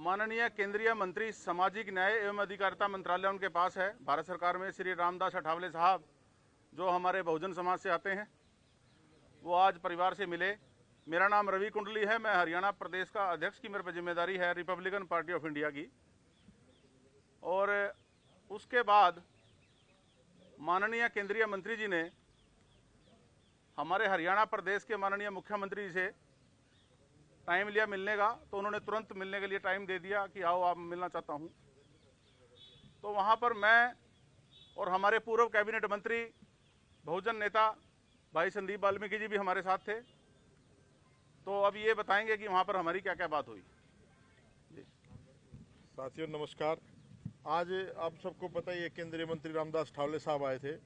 माननीय केंद्रीय मंत्री सामाजिक न्याय एवं अधिकारिता मंत्रालय उनके पास है भारत सरकार में, श्री रामदास अठावले साहब, जो हमारे बहुजन समाज से आते हैं। वो आज परिवार से मिले। मेरा नाम रवि कुंडली है, मैं हरियाणा प्रदेश का अध्यक्ष की मेरे पर जिम्मेदारी है रिपब्लिकन पार्टी ऑफ इंडिया की। और उसके बाद माननीय केंद्रीय मंत्री जी ने हमारे हरियाणा प्रदेश के माननीय मुख्यमंत्री जी से टाइम लिया मिलने का, तो उन्होंने तुरंत मिलने के लिए टाइम दे दिया कि आओ आप, मिलना चाहता हूं। तो वहां पर मैं और हमारे पूर्व कैबिनेट मंत्री बहुजन नेता भाई संदीप वाल्मीकि जी भी हमारे साथ थे। तो अब ये बताएंगे कि वहां पर हमारी क्या क्या बात हुई। साथियों नमस्कार। आज आप सबको पता ही है, केंद्रीय मंत्री रामदास अठावले साहब आए थे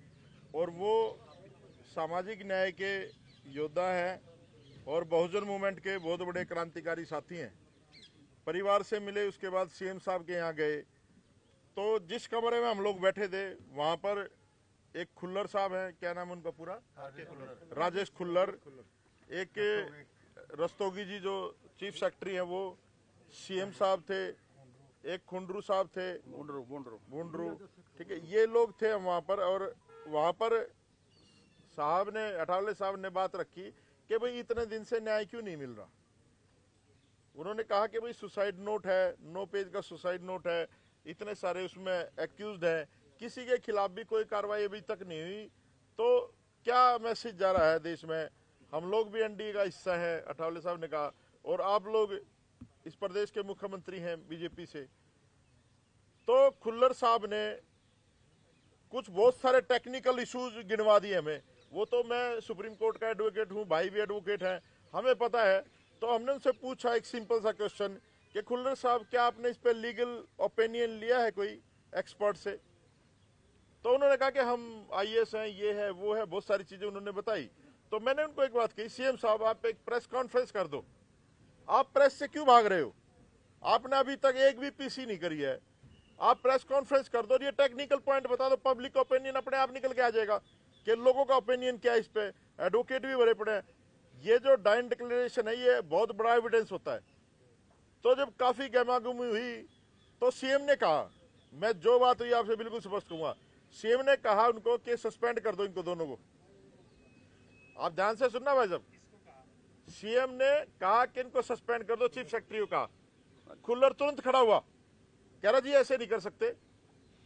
और वो सामाजिक न्याय के योद्धा हैं और बहुजन मूवमेंट के बहुत बड़े क्रांतिकारी साथी हैं। परिवार से मिले, उसके बाद सीएम साहब के यहाँ गए। तो जिस कमरे में हम लोग बैठे थे वहाँ पर एक खुल्लर साहब हैं, क्या नाम है उनका पूरा, राजेश खुल्लर, एक रस्तोगी जी जो चीफ सेक्रेटरी हैं वो, सीएम साहब थे, एक खुंडरू साहब थे, बुंडरू, ठीक है, ये लोग थे वहाँ पर। और वहाँ पर साहब ने, अठावले साहब ने बात रखी कि भाई इतने दिन से न्याय क्यों नहीं मिल रहा। उन्होंने कहा कि भाई सुसाइड नोट है, 9 पेज का सुसाइड नोट है, इतने सारे उसमें एक्यूज्ड है, किसी के खिलाफ भी कोई कार्रवाई अभी तक नहीं हुई। तो क्या मैसेज जा रहा है देश में? हम लोग भी एनडीए का हिस्सा है, अठावले साहब ने कहा, और आप लोग इस प्रदेश के मुख्यमंत्री हैं बीजेपी से। तो खुल्लर साहब ने कुछ बहुत सारे टेक्निकल इश्यूज गिनवा दिए हमें। वो तो मैं सुप्रीम कोर्ट का एडवोकेट हूँ, भाई भी एडवोकेट हैं, हमें पता है। तो हमने उनसे पूछा एक सिंपल सा क्वेश्चन कि खुल्लर साहब क्या आपने इस पर लीगल ओपिनियन लिया है कोई एक्सपर्ट से? तो उन्होंने कहा कि हम आईएएस हैं, ये है वो है, बहुत सारी चीजें उन्होंने बताई। तो मैंने उनको एक बात कही, सीएम साहब आप एक प्रेस कॉन्फ्रेंस कर दो। आप प्रेस से क्यों भाग रहे हो? आपने अभी तक एक भी पीसी नहीं करी है, आप प्रेस कॉन्फ्रेंस कर दो, ये टेक्निकल पॉइंट बता दो, पब्लिक ओपिनियन अपने आप निकल के आ जाएगा कि लोगों का ओपिनियन क्या है इस पे। एडवोकेट भी भरे पड़े हैं। ये जो डाइन डिक्लेरेशन है ये बहुत बड़ा एविडेंस होता है। तो जब काफी गहमागहमी हुई तो सीएम ने कहा, मैं जो बात हुई आपसे बिल्कुल स्पष्ट कहूंगा, सीएम ने कहा उनको कि सस्पेंड कर दो इनको दोनों को। आप ध्यान से सुनना भाई साहब, सीएम ने कहा कि इनको सस्पेंड कर दो, चीफ सेक्रेटरी का। खुल्लर तुरंत खड़ा हुआ, कह रहा जी ऐसे नहीं कर सकते।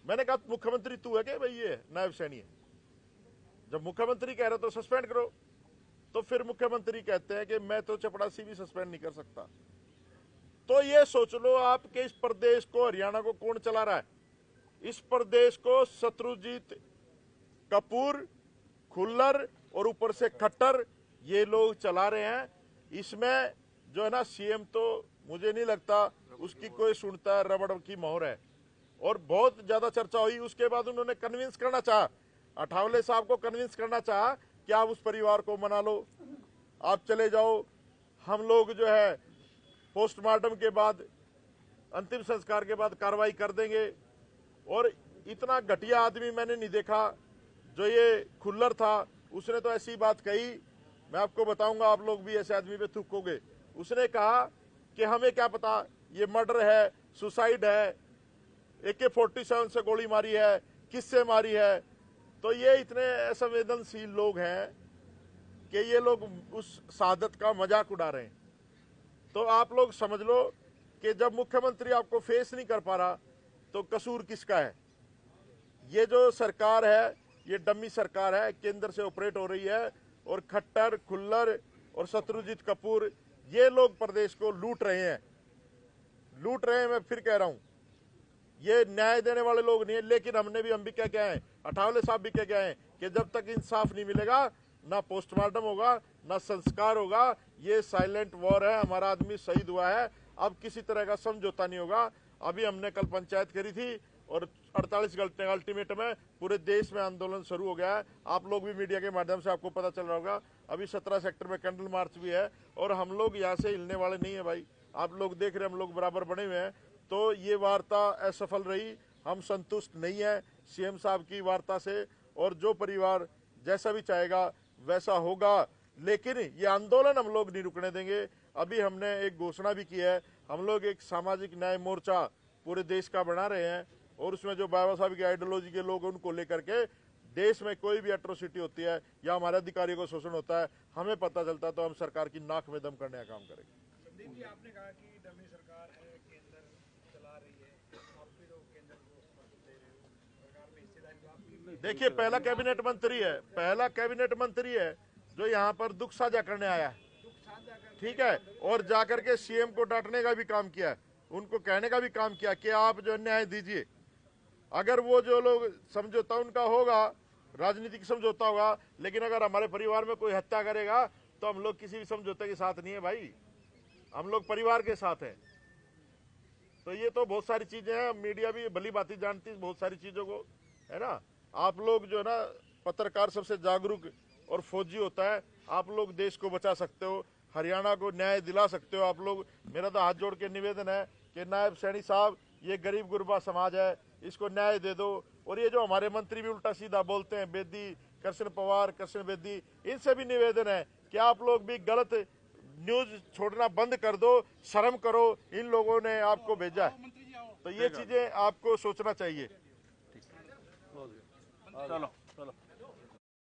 मैंने कहा मुख्यमंत्री तू है कि भाई ये नायब सैनी है? जब मुख्यमंत्री कह रहे तो सस्पेंड करो। तो फिर मुख्यमंत्री कहते हैं कि मैं तो चपड़ासी भी सस्पेंड नहीं कर सकता। तो ये सोच लो आप कि इस प्रदेश को, हरियाणा को कौन चला रहा है? इस प्रदेश को शत्रुजीत कपूर, खुल्लर और ऊपर से खट्टर, ये लोग चला रहे हैं। इसमें जो है ना, सीएम तो मुझे नहीं लगता उसकी कोई सुनता है, रबड़ की मोहर है। और बहुत ज्यादा चर्चा हुई। उसके बाद उन्होंने कन्विंस करना चाहा, अठावले साहब को कन्विंस करना चाहा कि आप उस परिवार को मना लो, आप चले जाओ, हम लोग जो है पोस्टमार्टम के बाद, अंतिम संस्कार के बाद कार्रवाई कर देंगे। और इतना घटिया आदमी मैंने नहीं देखा। जो ये खुल्लर था उसने तो ऐसी बात कही, मैं आपको बताऊंगा, आप लोग भी ऐसे आदमी पे थूकोगे। उसने कहा कि हमें क्या पता ये मर्डर है, सुसाइड है, AK-47 से गोली मारी है, किससे मारी है। तो ये इतने असंवेदनशील लोग हैं कि ये लोग उस शहादत का मजाक उड़ा रहे हैं। तो आप लोग समझ लो कि जब मुख्यमंत्री आपको फेस नहीं कर पा रहा तो कसूर किसका है? ये जो सरकार है ये डमी सरकार है, केंद्र से ऑपरेट हो रही है। और खट्टर, खुल्लर और शत्रुजीत कपूर, ये लोग प्रदेश को लूट रहे हैं, लूट रहे हैं। मैं फिर कह रहा हूं, ये न्याय देने वाले लोग नहीं है। लेकिन हम भी क्या क्या है, अठावले साहब भी क्या क्या है कि जब तक इंसाफ नहीं मिलेगा ना पोस्टमार्टम होगा ना संस्कार होगा। ये साइलेंट वॉर है, हमारा आदमी शहीद हुआ है, अब किसी तरह का समझौता नहीं होगा। अभी हमने कल पंचायत करी थी और 48 घंटे अल्टीमेटम है, पूरे देश में आंदोलन शुरू हो गया है। आप लोग भी मीडिया के माध्यम से आपको पता चल रहा होगा, अभी 17 सेक्टर में कैंडल मार्च भी है। और हम लोग यहाँ से हिलने वाले नहीं है भाई, आप लोग देख रहे हैं, हम लोग बराबर बने हुए हैं। तो ये वार्ता असफल रही, हम संतुष्ट नहीं है सीएम साहब की वार्ता से। और जो परिवार जैसा भी चाहेगा वैसा होगा, लेकिन ये आंदोलन हम लोग नहीं रुकने देंगे। अभी हमने एक घोषणा भी की है, हम लोग एक सामाजिक न्याय मोर्चा पूरे देश का बना रहे हैं और उसमें जो बाबा साहब की आइडियोलॉजी के लोग उनको लेकर के देश में कोई भी एट्रोसिटी होती है या हमारे अधिकारियों को शोषण होता है, हमें पता चलता है तो हम सरकार की नाक में दम करने का काम करेंगे। संदीप जी, आपने कहा कि डमी सरकार है, केंद्र चला रही है, आप भी लोग केंद्र को समर्थन दे रहे हो, सरकार में हिस्सेदारी तो आपकी। देखिए, पहला कैबिनेट मंत्री है जो यहाँ पर दुख साझा करने आया है, ठीक है, और जाकर के सीएम को डांटने का भी काम किया है, उनको कहने का भी काम किया कि आप जो न्याय दीजिए। अगर वो जो लोग समझौता उनका होगा, राजनीतिक समझौता होगा, लेकिन अगर हमारे परिवार में कोई हत्या करेगा तो हम लोग किसी भी समझौते के साथ नहीं है भाई, हम लोग परिवार के साथ हैं। तो ये तो बहुत सारी चीजें हैं, मीडिया भी भली भांति जानती है बहुत सारी चीजों को, है ना। आप लोग जो है ना, पत्रकार सबसे जागरूक और फौजी होता है, आप लोग देश को बचा सकते हो, हरियाणा को न्याय दिला सकते हो आप लोग। मेरा तो हाथ जोड़ के निवेदन है कि नायब सैनी साहब, ये गरीब गुरबा समाज है, इसको न्याय दे दो। और ये जो हमारे मंत्री भी उल्टा सीधा बोलते हैं, बेदी, कृष्ण पवार, कृष्ण बेदी, इनसे भी निवेदन है कि आप लोग भी गलत न्यूज छोड़ना बंद कर दो, शर्म करो, इन लोगों ने आपको भेजा है। तो ये चीजें आपको सोचना चाहिए। चलो।